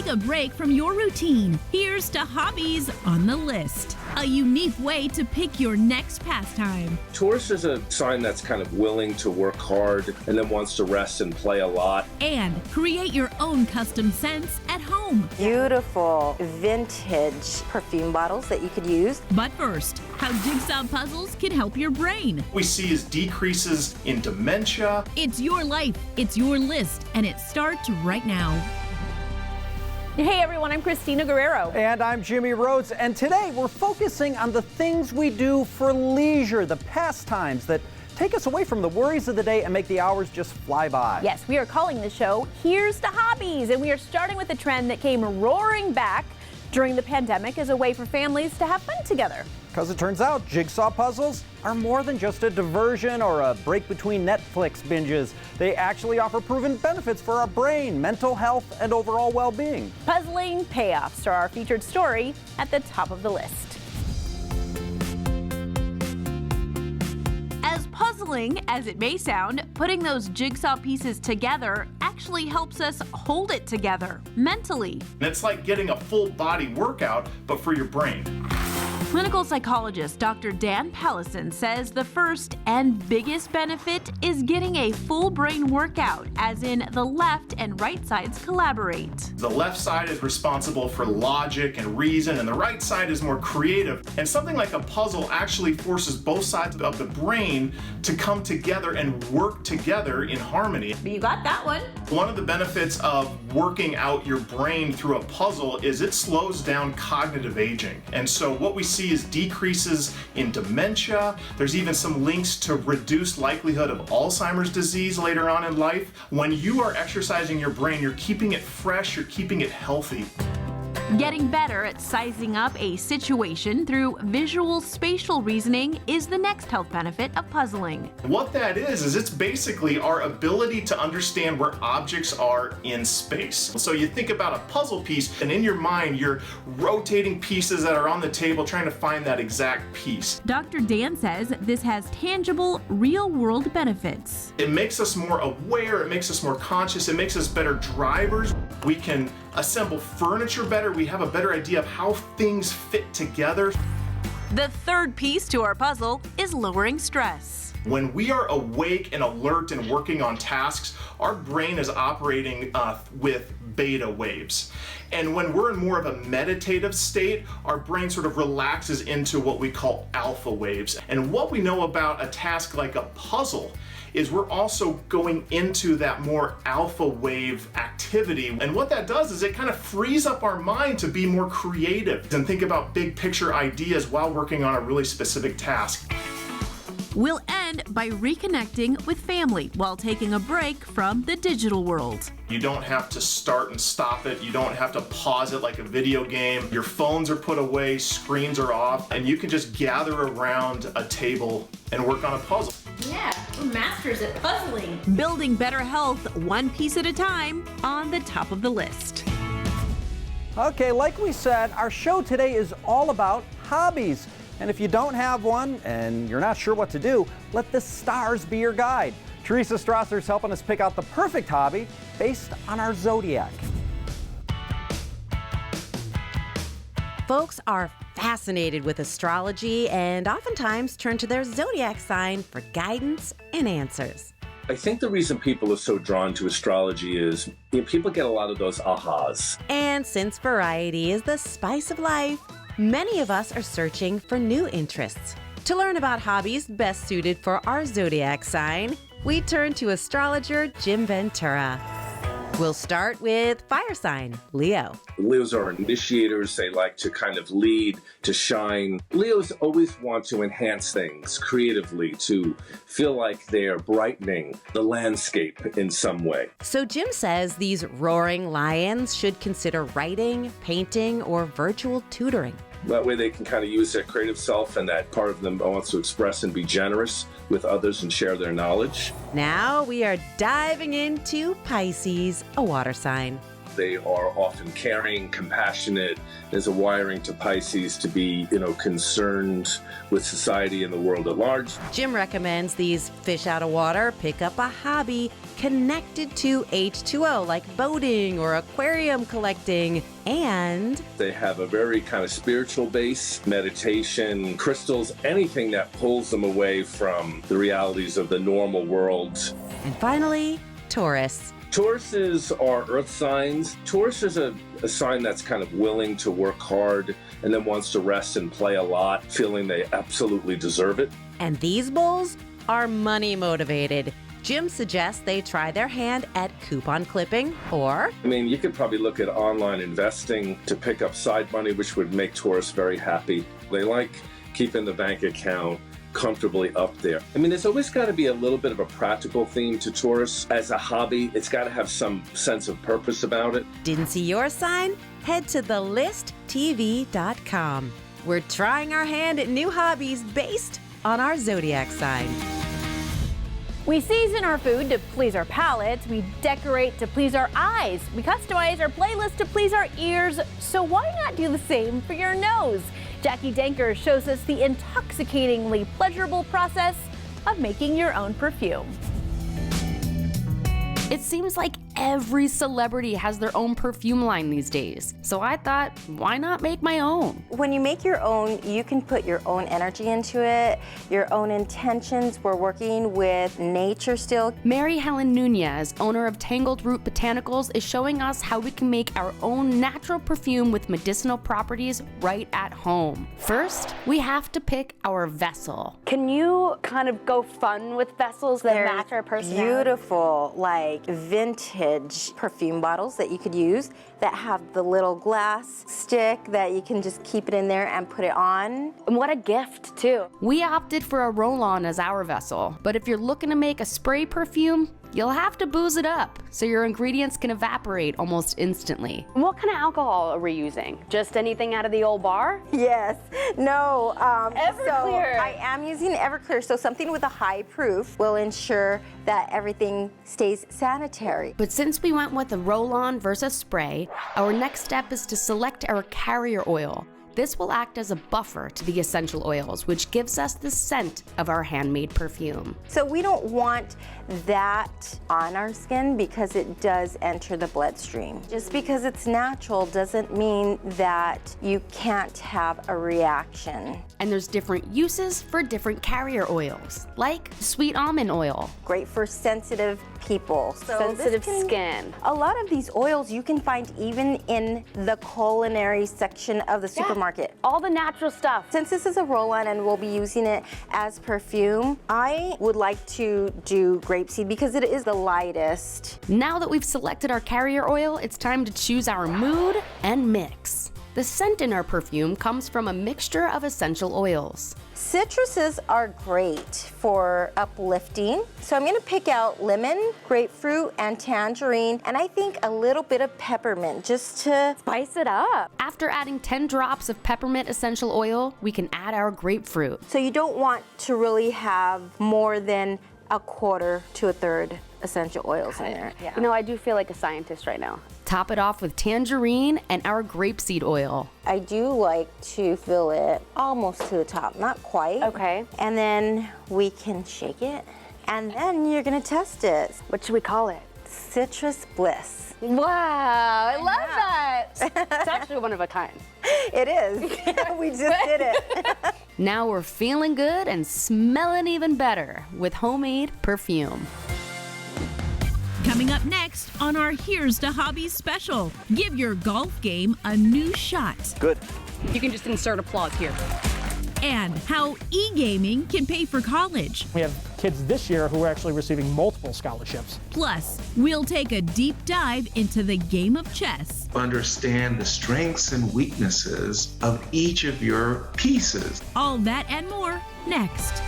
Take a break from your routine. Here's to Hobbies on the List, a unique way to pick your next pastime. Taurus is a sign that's kind of willing to work hard and then wants to rest and play a lot. And create your own custom scents at home. Beautiful vintage perfume bottles that you could use. But first, how jigsaw puzzles can help your brain. What we see is decreases in dementia. It's your life, it's your list, and it starts right now. Hey everyone, I'm Christina Guerrero. And I'm Jimmy Rhodes, and today we're focusing on the things we do for leisure, the pastimes that take us away from the worries of the day and make the hours just fly by. Yes, we are calling the show Here's to Hobbies, and we are starting with a trend that came roaring back during the pandemic as a way for families to have fun together. Because it turns out jigsaw puzzles are more than just a diversion or a break between Netflix binges. They actually offer proven benefits for our brain, mental health, and overall well-being. Puzzling payoffs are our featured story at the top of the list. As puzzling as it may sound, putting those jigsaw pieces together actually helps us hold it together mentally. And it's like getting a full body workout, but for your brain. Clinical psychologist Dr. Dan Pallison says the first and biggest benefit is getting a full brain workout, as in the left and right sides collaborate. The left side is responsible for logic and reason, and the right side is more creative. And something like a puzzle actually forces both sides of the brain to come together and work together in harmony. You got that one. One of the benefits of working out your brain through a puzzle is it slows down cognitive aging. And so what we see is decreases in dementia. There's even some links to reduced likelihood of Alzheimer's disease later on in life. When you are exercising your brain, you're keeping it fresh, you're keeping it healthy. Getting better at sizing up a situation through visual spatial reasoning is the next health benefit of puzzling. What that is it's basically our ability to understand where objects are in space. So you think about a puzzle piece, and in your mind, you're rotating pieces that are on the table trying to find that exact piece. Dr. Dan says this has tangible, real-world benefits. It makes us more aware, it makes us more conscious, it makes us better drivers. We can assemble furniture better, we have a better idea of how things fit together. The third piece to our puzzle is lowering stress. When we are awake and alert and working on tasks, our brain is operating with beta waves. And when we're in more of a meditative state, our brain sort of relaxes into what we call alpha waves. And what we know about a task like a puzzle is we're also going into that more alpha wave activity. And what that does is it kind of frees up our mind to be more creative and think about big picture ideas while working on a really specific task. We'll end by reconnecting with family while taking a break from the digital world. You don't have to start and stop it. You don't have to pause it like a video game. Your phones are put away, screens are off, and you can just gather around a table and work on a puzzle. Yeah, we're masters at puzzling. Building better health one piece at a time on the top of the list. Okay, like we said, our show today is all about hobbies. And if you don't have one and you're not sure what to do, let the stars be your guide. Teresa Strasser is helping us pick out the perfect hobby based on our zodiac. Folks are fascinated with astrology and oftentimes turn to their zodiac sign for guidance and answers. I think the reason people are so drawn to astrology is people get a lot of those ahas. And since variety is the spice of life, many of us are searching for new interests. To learn about hobbies best suited for our zodiac sign, we turn to astrologer Jim Ventura. We'll start with fire sign, Leo. Leos are initiators. They like to kind of lead, to shine. Leos always want to enhance things creatively, to feel like they're brightening the landscape in some way. So Jim says these roaring lions should consider writing, painting, or virtual tutoring. That way they can kind of use their creative self, and that part of them wants to express and be generous with others and share their knowledge. Now we are diving into Pisces, a water sign. They are often caring, compassionate. There's a wiring to Pisces to be, concerned with society and the world at large. Jim recommends these fish out of water pick up a hobby connected to H2O, like boating or aquarium collecting, and they have a very kind of spiritual base, meditation, crystals, anything that pulls them away from the realities of the normal world. And finally, Taurus. Tauruses are earth signs. Taurus is a sign that's kind of willing to work hard and then wants to rest and play a lot, feeling they absolutely deserve it. And these bulls are money motivated. Jim suggests they try their hand at coupon clipping, or you could probably look at online investing to pick up side money, which would make Taurus very happy. They like keeping the bank account comfortably up there. There's always got to be a little bit of a practical theme to Taurus. As a hobby, it's got to have some sense of purpose about it. Didn't see your sign? Head to thelisttv.com. We're trying our hand at new hobbies based on our zodiac sign. We season our food to please our palates, we decorate to please our eyes, we customize our playlist to please our ears, so why not do the same for your nose? Jackie Danker shows us the intoxicatingly pleasurable process of making your own perfume. It seems like every celebrity has their own perfume line these days. So I thought, why not make my own? When you make your own, you can put your own energy into it, your own intentions. We're working with nature still. Mary Helen Nunez, owner of Tangled Root Botanicals, is showing us how we can make our own natural perfume with medicinal properties right at home. First, we have to pick our vessel. Can you kind of go fun with vessels that match our personality? Beautiful, like vintage perfume bottles that you could use that have the little glass stick that you can just keep it in there and put it on. And what a gift, too. We opted for a roll-on as our vessel, but if you're looking to make a spray perfume, you'll have to booze it up so your ingredients can evaporate almost instantly. What kind of alcohol are we using? Just anything out of the old bar? Yes. No. Everclear. So I am using Everclear, so something with a high proof will ensure that everything stays sanitary. But since we went with a roll-on versus spray, our next step is to select our carrier oil. This will act as a buffer to the essential oils, which gives us the scent of our handmade perfume. So we don't want that on our skin because it does enter the bloodstream. Just because it's natural doesn't mean that you can't have a reaction. And there's different uses for different carrier oils, like sweet almond oil. Great for sensitive people. Sensitive skin. A lot of these oils you can find even in the culinary section of the supermarket. All the natural stuff. Since this is a roll-on and we'll be using it as perfume, I would like to do grapeseed because it is the lightest. Now that we've selected our carrier oil, it's time to choose our mood and mix. The scent in our perfume comes from a mixture of essential oils. Citruses are great for uplifting. So I'm gonna pick out lemon, grapefruit, and tangerine, and I think a little bit of peppermint just to spice it up. After adding 10 drops of peppermint essential oil, we can add our grapefruit. So you don't want to really have more than a quarter to a third essential oils in there. Yeah. You know, I do feel like a scientist right now. Top it off with tangerine and our grapeseed oil. I do like to fill it almost to the top, not quite. Okay. And then we can shake it, and then you're gonna test it. What should we call it? Citrus Bliss. Wow, I love that. It's actually one of a kind. It is. We just did it. Now we're feeling good and smelling even better with homemade perfume. Coming up next on our Here's to Hobbies special, give your golf game a new shot. Good. You can just insert applause here. And how e-gaming can pay for college. We have kids this year who are actually receiving multiple scholarships. Plus, we'll take a deep dive into the game of chess. Understand the strengths and weaknesses of each of your pieces. All that and more next.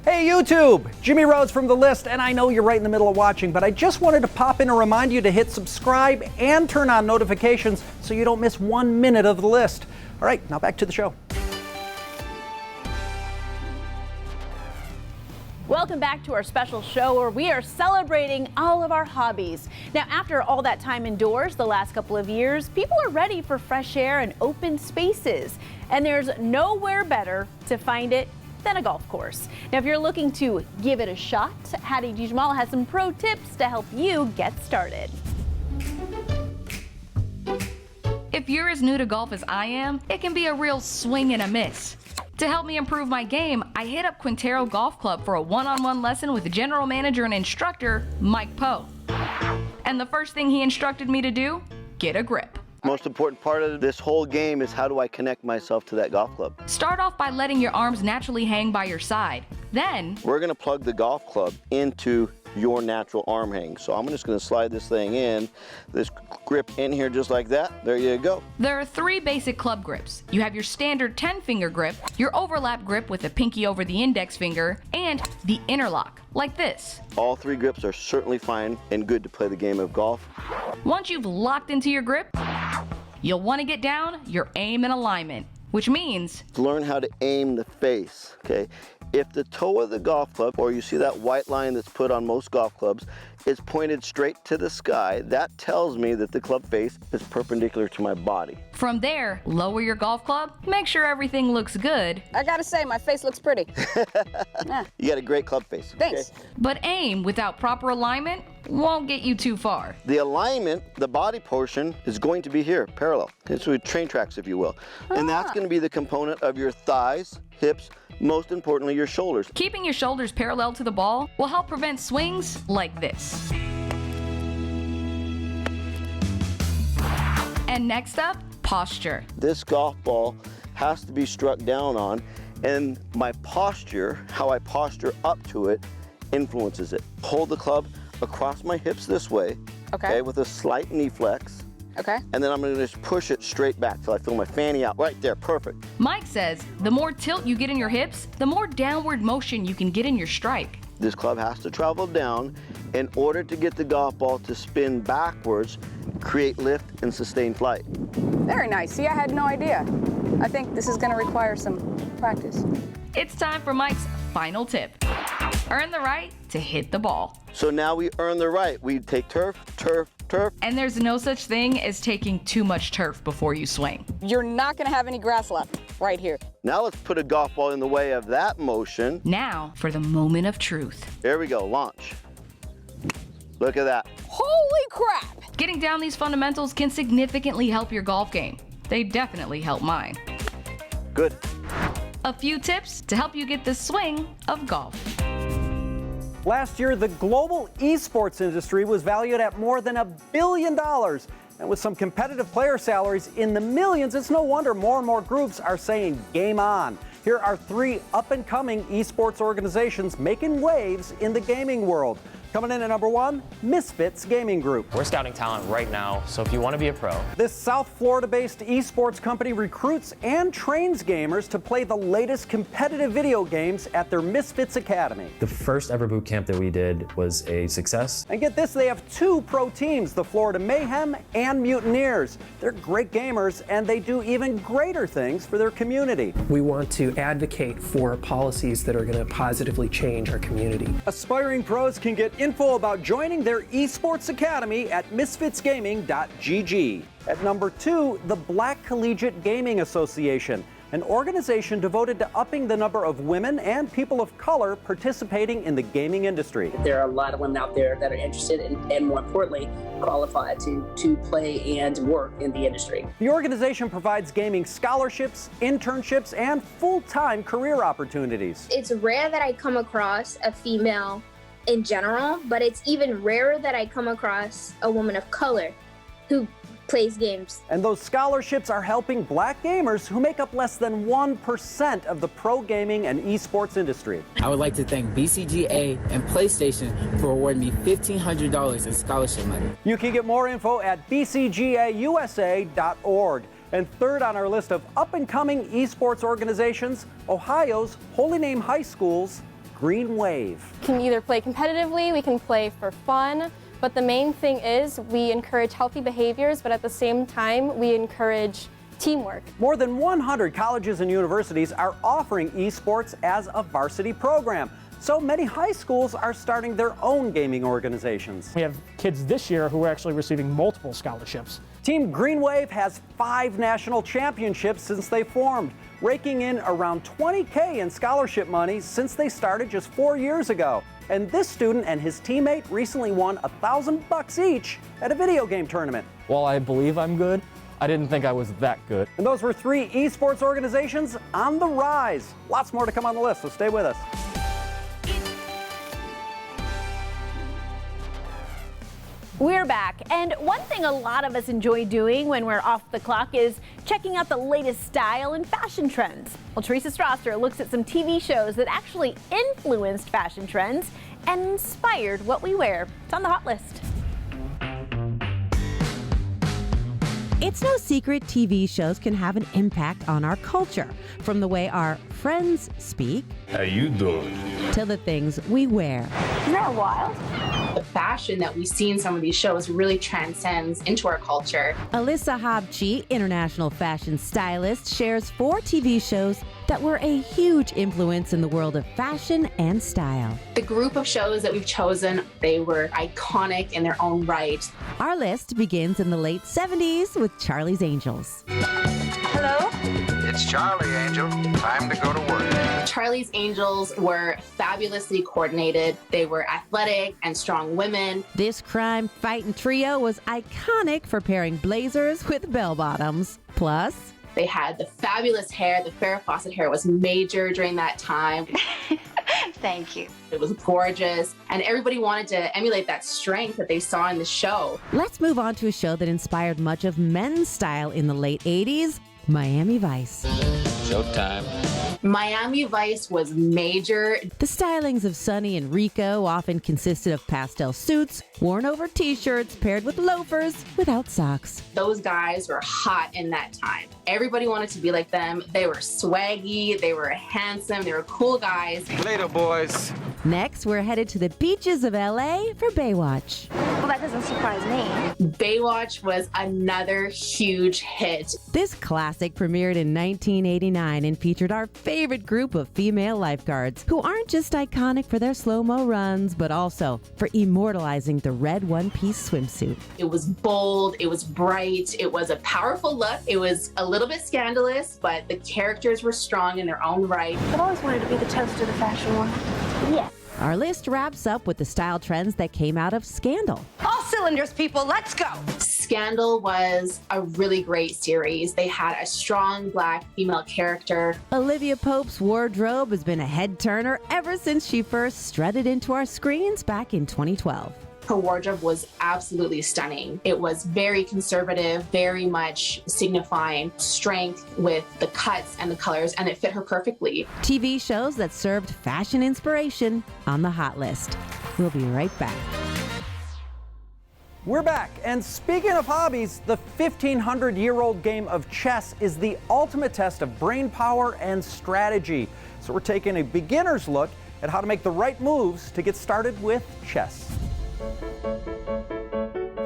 Hey YouTube, Jimmy Rhodes from The List, and I know you're right in the middle of watching, but I just wanted to pop in and remind you to hit subscribe and turn on notifications so you don't miss 1 minute of The List. All right, now back to the show. Welcome back to our special show where we are celebrating all of our hobbies. Now, after all that time indoors the last couple of years, people are ready for fresh air and open spaces. And there's nowhere better to find it than a golf course. Now, if you're looking to give it a shot, Hattie Jamal has some pro tips to help you get started. If you're as new to golf as I am, it can be a real swing and a miss. To help me improve my game, I hit up Quintero Golf Club for a one-on-one lesson with general manager and instructor, Mike Poe. And the first thing he instructed me to do, get a grip. Most important part of this whole game is how do I connect myself to that golf club. Start off by letting your arms naturally hang by your side. Then, we're gonna plug the golf club into your natural arm hang. So I'm just gonna slide this thing in, this grip in here just like that. There you go. There are 3 basic club grips. You have your standard 10-finger grip, your overlap grip with the pinky over the index finger, and the interlock, like this. All 3 grips are certainly fine and good to play the game of golf. Once you've locked into your grip, you'll want to get down your aim and alignment, which means learn how to aim the face, okay? If the toe of the golf club, or you see that white line that's put on most golf clubs, is pointed straight to the sky, that tells me that the club face is perpendicular to my body. From there, lower your golf club, make sure everything looks good. I gotta say, my face looks pretty. You got a great club face. Thanks. Okay? But aim without proper alignment won't get you too far. The alignment, the body portion, is going to be here, parallel. It's with train tracks, if you will. And that's going to be the component of your thighs, hips, most importantly, your shoulders. Keeping your shoulders parallel to the ball will help prevent swings like this. And next up, posture. This golf ball has to be struck down on, and my posture, how I posture up to it, influences it. Hold the club across my hips this way, okay, with a slight knee flex. Okay. And then I'm going to just push it straight back till I feel my fanny out. Right there, perfect. Mike says the more tilt you get in your hips, the more downward motion you can get in your strike. This club has to travel down in order to get the golf ball to spin backwards, create lift, and sustain flight. Very nice. See, I had no idea. I think this is going to require some practice. It's time for Mike's final tip. Earn the right to hit the ball. So now we earn the right. We take turf, turf, turf. And there's no such thing as taking too much turf before you swing. You're not going to have any grass left right here. Now let's put a golf ball in the way of that motion. Now for the moment of truth. There we go, launch. Look at that. Holy crap! Getting down these fundamentals can significantly help your golf game. They definitely help mine. Good. A few tips to help you get the swing of golf. Last year, the global esports industry was valued at more than $1 billion. And with some competitive player salaries in the millions, it's no wonder more and more groups are saying game on. Here are 3 up-and-coming esports organizations making waves in the gaming world. Coming in at number 1, MISFITS Gaming Group. We're scouting talent right now, so if you want to be a pro. This South Florida-based esports company recruits and trains gamers to play the latest competitive video games at their MISFITS Academy. The first ever boot camp that we did was a success. And get this, they have 2 pro teams, the Florida Mayhem and Mutineers. They're great gamers, and they do even greater things for their community. We want to advocate for policies that are going to positively change our community. Aspiring pros can get info about joining their esports academy at misfitsgaming.gg. At number 2, the Black Collegiate Gaming Association, an organization devoted to upping the number of women and people of color participating in the gaming industry. There are a lot of women out there that are interested and more importantly, qualified to play and work in the industry. The organization provides gaming scholarships, internships, and full-time career opportunities. It's rare that I come across a female in general, but it's even rarer that I come across a woman of color who plays games. And those scholarships are helping black gamers who make up less than 1% of the pro gaming and esports industry. I would like to thank BCGA and PlayStation for awarding me $1,500 in scholarship money. You can get more info at bcgausa.org. And third on our list of up-and-coming esports organizations, Ohio's Holy Name High School's Green Wave. We can either play competitively, we can play for fun, but the main thing is we encourage healthy behaviors, but at the same time, we encourage teamwork. More than 100 colleges and universities are offering esports as a varsity program. So many high schools are starting their own gaming organizations. We have kids this year who are actually receiving multiple scholarships. Team Green Wave has 5 national championships since they formed, raking in around $20K in scholarship money since they started just 4 years ago. And this student and his teammate recently won $1,000 each at a video game tournament. While I believe I'm good, I didn't think I was that good. And those were 3 esports organizations on the rise. Lots more to come on the list, so stay with us. We're back, and one thing a lot of us enjoy doing when we're off the clock is checking out the latest style and fashion trends. Well, Teresa Strasser looks at some TV shows that actually influenced fashion trends and inspired what we wear. It's on the hot list. It's no secret TV shows can have an impact on our culture, from the way our friends speak, how you doing, to the things we wear. Isn't that wild? The fashion that we see in some of these shows really transcends into our culture. Alyssa Habchi, international fashion stylist, shares 4 TV shows that were a huge influence in the world of fashion and style. The group of shows that we've chosen, they were iconic in their own right. Our list begins in the late 70s with Charlie's Angels. Hello? It's Charlie, Angel. Time to go to work. Charlie's Angels were fabulously coordinated. They were athletic and strong women. This crime-fighting trio was iconic for pairing blazers with bell-bottoms. Plus, they had the fabulous hair. The Farrah Fawcett hair was major during that time. Thank you. It was gorgeous, and everybody wanted to emulate that strength that they saw in the show. Let's move on to a show that inspired much of men's style in the late 80s, Miami Vice. Showtime. Miami Vice was major. The stylings of Sonny and Rico often consisted of pastel suits, worn over t-shirts paired with loafers without socks. Those guys were hot in that time. Everybody wanted to be like them. They were swaggy, they were handsome, they were cool guys. Later, boys. Next, we're headed to the beaches of LA for Baywatch. Well, that doesn't surprise me. Baywatch was another huge hit. This classic premiered in 1989 and featured our favorite group of female lifeguards who aren't just iconic for their slow-mo runs, but also for immortalizing the red one-piece swimsuit. It was bold, it was bright, it was a powerful look, it was a little bit scandalous, but the characters were strong in their own right. I've always wanted to be the toast of the fashion world. Yeah. Our list wraps up with the style trends that came out of Scandal. All cylinders, people, let's go! Scandal was a really great series. They had a strong black female character. Olivia Pope's wardrobe has been a head-turner ever since she first strutted into our screens back in 2012. Her wardrobe was absolutely stunning. It was very conservative, very much signifying strength with the cuts and the colors, and it fit her perfectly. TV shows that served fashion inspiration on the hot list. We'll be right back. We're back, and speaking of hobbies, the 1,500-year-old game of chess is the ultimate test of brain power and strategy. So we're taking a beginner's look at how to make the right moves to get started with chess.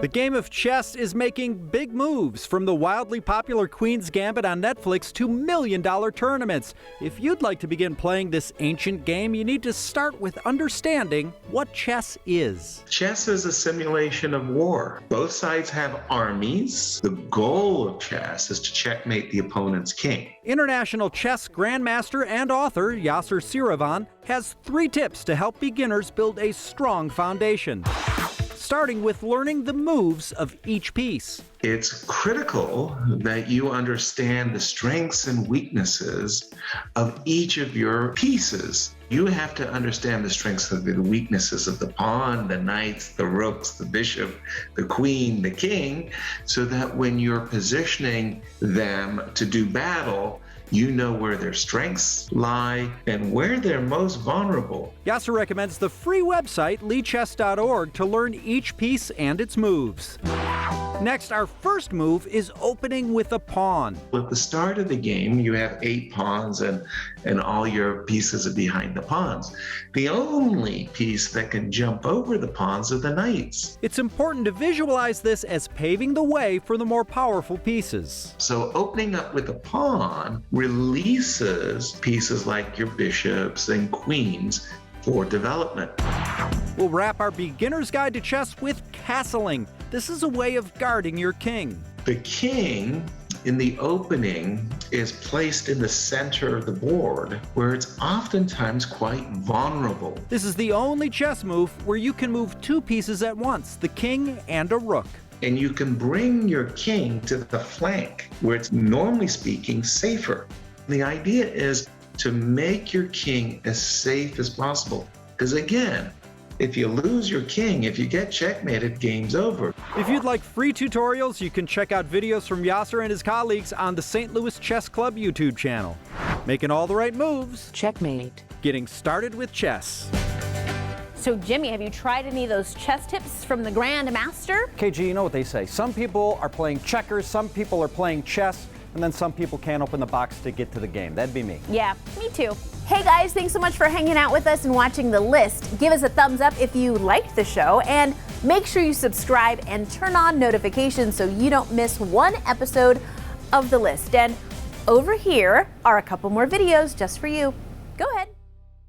The game of chess is making big moves, from the wildly popular Queen's Gambit on Netflix to million-dollar tournaments. If you'd like to begin playing this ancient game, you need to start with understanding what chess is. Chess is a simulation of war. Both sides have armies. The goal of chess is to checkmate the opponent's king. International chess grandmaster and author Yasser Siravan has 3 tips to help beginners build a strong foundation, starting with learning the moves of each piece. It's critical that you understand the strengths and weaknesses of each of your pieces. You have to understand the strengths and the weaknesses of the pawn, the knights, the rooks, the bishop, the queen, the king, so that when you're positioning them to do battle, you know where their strengths lie and where they're most vulnerable. Yasser recommends the free website leechess.org to learn each piece and its moves. Next, our first move is opening with a pawn. At the start of the game, you have 8 pawns and all your pieces are behind the pawns. The only piece that can jump over the pawns are the knights. It's important to visualize this as paving the way for the more powerful pieces. So opening up with a pawn releases pieces like your bishops and queens for development. We'll wrap our beginner's guide to chess with castling. This is a way of guarding your king. The king in the opening is placed in the center of the board, where it's oftentimes quite vulnerable. This is the only chess move where you can move two pieces at once, the king and a rook. And you can bring your king to the flank, where it's normally speaking safer. The idea is to make your king as safe as possible. Because again, if you lose your king, if you get checkmated, game's over. If you'd like free tutorials, you can check out videos from Yasser and his colleagues on the St. Louis Chess Club YouTube channel. Making all the right moves. Checkmate. Getting started with chess. So Jimmy, have you tried any of those chess tips from the Grand Master? KG, you know what they say. Some people are playing checkers, some people are playing chess, and then some people can't open the box to get to the game. That'd be me. Yeah, me too. Hey guys, thanks so much for hanging out with us and watching the list. Give us a thumbs up if you liked the show, and make sure you subscribe and turn on notifications so you don't miss one episode of the list. And over here are a couple more videos just for you. Go ahead.